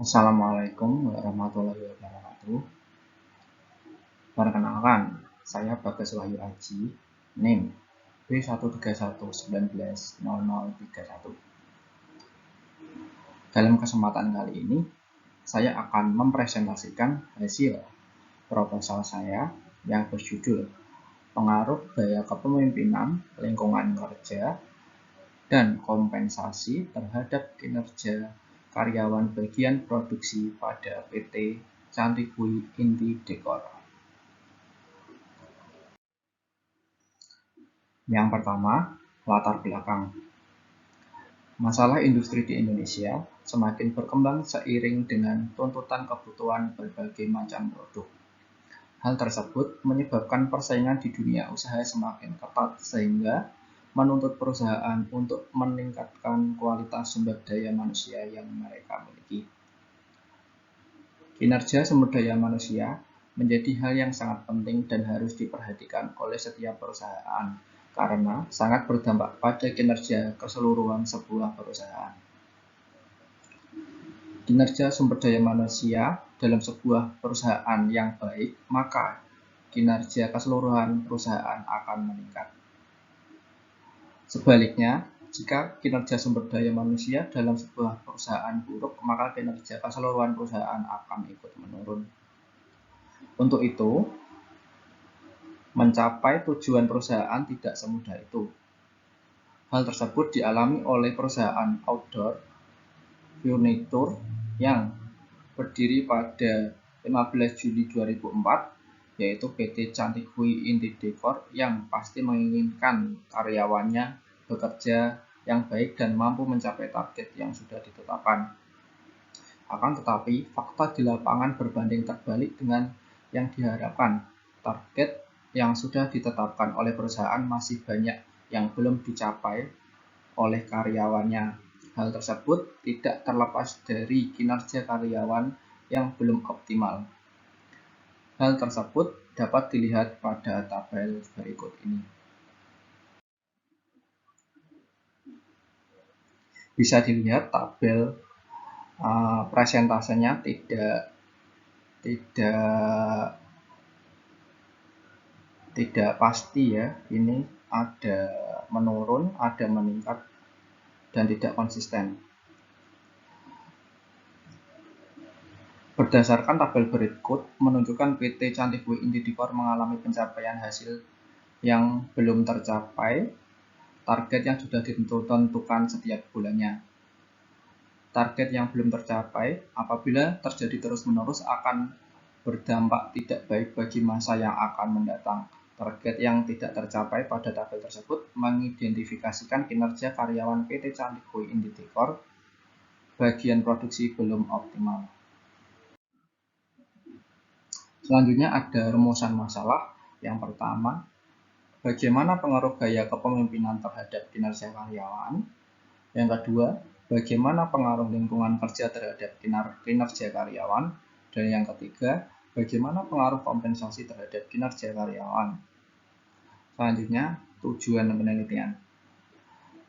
Assalamualaikum warahmatullahi wabarakatuh. Perkenalkan, saya Bagas Wahyu Aji, NIM B131190031. Dalam kesempatan kali ini, saya akan mempresentasikan hasil proposal saya yang berjudul Pengaruh Gaya Kepemimpinan Lingkungan Kerja dan Kompensasi Terhadap Kinerja Karyawan Bagian Produksi pada PT Cantikui Inti Dekor. Yang pertama, latar belakang. Masalah industri di Indonesia semakin berkembang seiring dengan tuntutan kebutuhan berbagai macam produk. Hal tersebut menyebabkan persaingan di dunia usaha semakin ketat sehingga menuntut perusahaan untuk meningkatkan kualitas sumber daya manusia yang mereka miliki. Kinerja sumber daya manusia menjadi hal yang sangat penting dan harus diperhatikan oleh setiap perusahaan karena sangat berdampak pada kinerja keseluruhan sebuah perusahaan. Kinerja sumber daya manusia dalam sebuah perusahaan yang baik, maka kinerja keseluruhan perusahaan akan meningkat. Sebaliknya, jika kinerja sumber daya manusia dalam sebuah perusahaan buruk, maka kinerja keseluruhan perusahaan akan ikut menurun. Untuk itu, mencapai tujuan perusahaan tidak semudah itu. Hal tersebut dialami oleh perusahaan outdoor furniture yang berdiri pada 15 Juli 2004, yaitu PT Cantikui Inti Dekor yang pasti menginginkan karyawannya bekerja yang baik dan mampu mencapai target yang sudah ditetapkan. Akan tetapi, fakta di lapangan berbanding terbalik dengan yang diharapkan. Target yang sudah ditetapkan oleh perusahaan masih banyak yang belum dicapai oleh karyawannya. Hal tersebut tidak terlepas dari kinerja karyawan yang belum optimal. Hal tersebut dapat dilihat pada tabel berikut ini. Bisa dilihat tabel presentasenya tidak pasti ya. Ini ada menurun, ada meningkat, dan tidak konsisten. Berdasarkan tabel berikut menunjukkan PT Cantikui Inti Dekor mengalami pencapaian hasil yang belum tercapai target yang sudah ditentukan setiap bulannya. Target yang belum tercapai apabila terjadi terus-menerus akan berdampak tidak baik bagi masa yang akan mendatang. Target yang tidak tercapai pada tabel tersebut mengidentifikasikan kinerja karyawan PT Cantikui Inti Dekor bagian produksi belum optimal. Selanjutnya ada rumusan masalah. Yang pertama, bagaimana pengaruh gaya kepemimpinan terhadap kinerja karyawan? Yang kedua, bagaimana pengaruh lingkungan kerja terhadap kinerja karyawan? Dan yang ketiga, bagaimana pengaruh kompensasi terhadap kinerja karyawan? Selanjutnya, tujuan penelitian.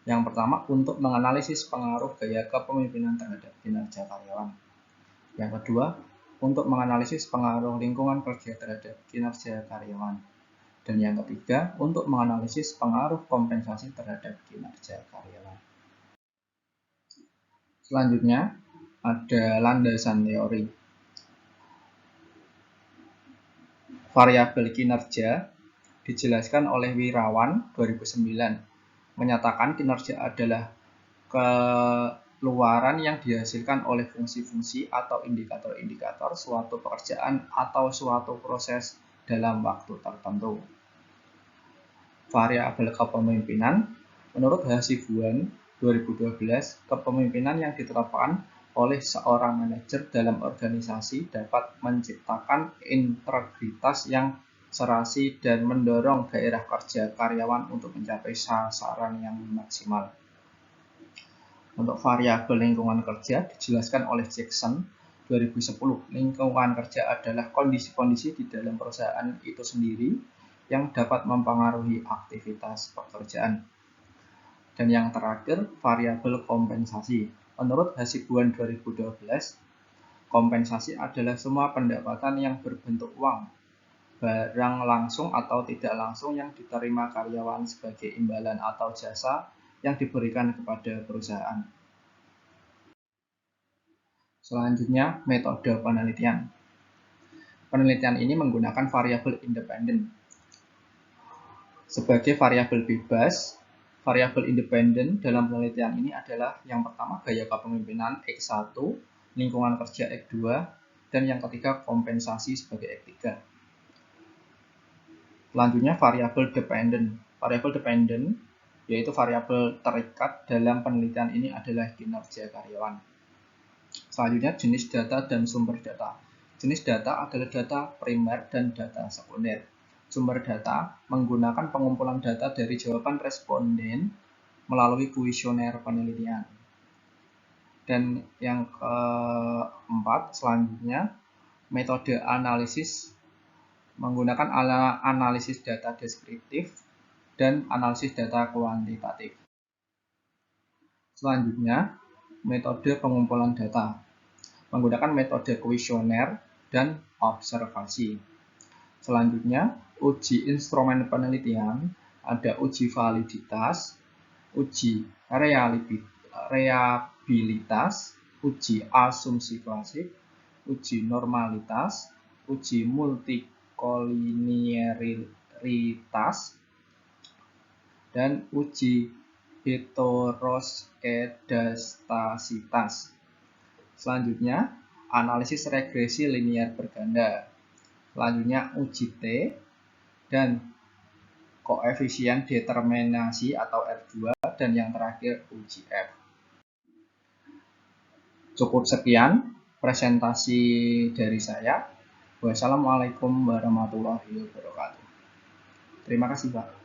Yang pertama, untuk menganalisis pengaruh gaya kepemimpinan terhadap kinerja karyawan. Yang kedua, untuk menganalisis pengaruh lingkungan kerja terhadap kinerja karyawan. Dan yang ketiga, untuk menganalisis pengaruh kompensasi terhadap kinerja karyawan. Selanjutnya, ada landasan teori. Variabel kinerja dijelaskan oleh Wirawan 2009, menyatakan kinerja adalah keluaran yang dihasilkan oleh fungsi-fungsi atau indikator-indikator suatu pekerjaan atau suatu proses dalam waktu tertentu. Variabel kepemimpinan, menurut Hasibuan 2012, kepemimpinan yang ditetapkan oleh seorang manajer dalam organisasi dapat menciptakan integritas yang serasi dan mendorong gairah kerja karyawan untuk mencapai sasaran yang maksimal. Untuk variabel lingkungan kerja dijelaskan oleh Jackson 2010, lingkungan kerja adalah kondisi-kondisi di dalam perusahaan itu sendiri yang dapat mempengaruhi aktivitas pekerjaan. Dan yang terakhir, variabel kompensasi. Menurut Hasibuan 2012, Kompensasi adalah semua pendapatan yang berbentuk uang, barang langsung atau tidak langsung yang diterima karyawan sebagai imbalan atau jasa yang diberikan kepada perusahaan. Selanjutnya, metode penelitian. Penelitian ini menggunakan variabel independen. Sebagai variabel bebas, variabel independen dalam penelitian ini adalah yang pertama gaya kepemimpinan X1, lingkungan kerja X2, dan yang ketiga kompensasi sebagai X3. Selanjutnya variabel dependen. Variabel dependen yaitu variabel terikat dalam penelitian ini adalah kinerja karyawan. Selanjutnya jenis data dan sumber data. Jenis data adalah data primer dan data sekunder. Sumber data menggunakan pengumpulan data dari jawaban responden melalui kuesioner penelitian. Dan yang keempat, selanjutnya, metode analisis menggunakan analisis data deskriptif dan analisis data kuantitatif. Selanjutnya, metode pengumpulan data menggunakan metode kuesioner dan observasi. Selanjutnya, uji instrumen penelitian, ada uji validitas, uji reliabilitas, uji asumsi klasik, uji normalitas, uji multikolinearitas, dan uji heteroskedastasitas. Selanjutnya, analisis regresi linier berganda. Selanjutnya uji T dan koefisien determinasi atau R2 dan yang terakhir uji F. Cukup sekian presentasi dari saya. Wassalamualaikum warahmatullahi wabarakatuh. Terima kasih, Pak.